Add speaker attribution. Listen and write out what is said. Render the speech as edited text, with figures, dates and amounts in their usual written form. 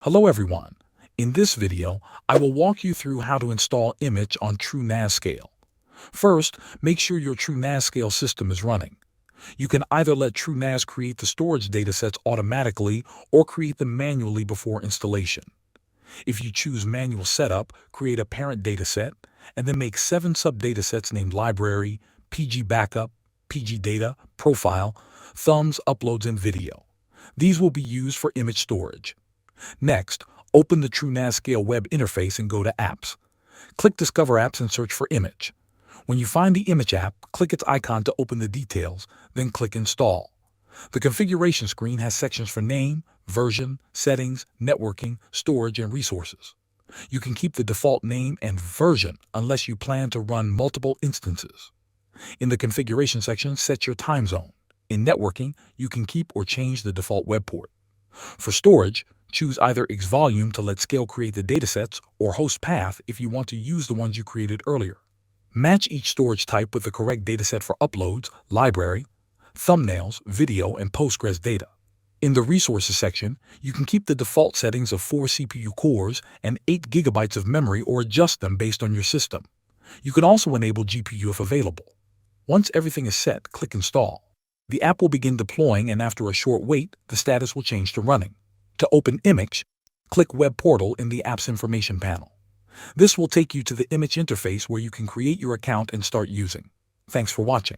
Speaker 1: Hello everyone. In this video, I will walk you through how to install Immich on TrueNAS Scale. First, make sure your TrueNAS Scale system is running. You can either let TrueNAS create the storage datasets automatically or create them manually before installation. If you choose manual setup, create a parent dataset, and then make 7 sub-datasets named Library, PG Backup, PG Data, Profile, Thumbs, Uploads, and Video. These will be used for image storage. Next, open the TrueNAS Scale web interface and go to Apps. Click Discover Apps and search for Immich. When you find the Immich app, click its icon to open the details, then click Install. The configuration screen has sections for name, version, settings, networking, storage, and resources. You can keep the default name and version unless you plan to run multiple instances. In the configuration section, set your time zone. In networking, you can keep or change the default web port. For storage, choose either Xvolume to let Scale create the datasets or host path if you want to use the ones you created earlier. Match each storage type with the correct dataset for uploads, library, thumbnails, video, and Postgres data. In the resources section, you can keep the default settings of 4 CPU cores and 8 GB of memory or adjust them based on your system. You can also enable GPU if available. Once everything is set, click Install. The app will begin deploying, and after a short wait, the status will change to running. To open Immich, click Web Portal in the app's information panel. This will take you to the Immich interface where you can create your account and start using. Thanks for watching.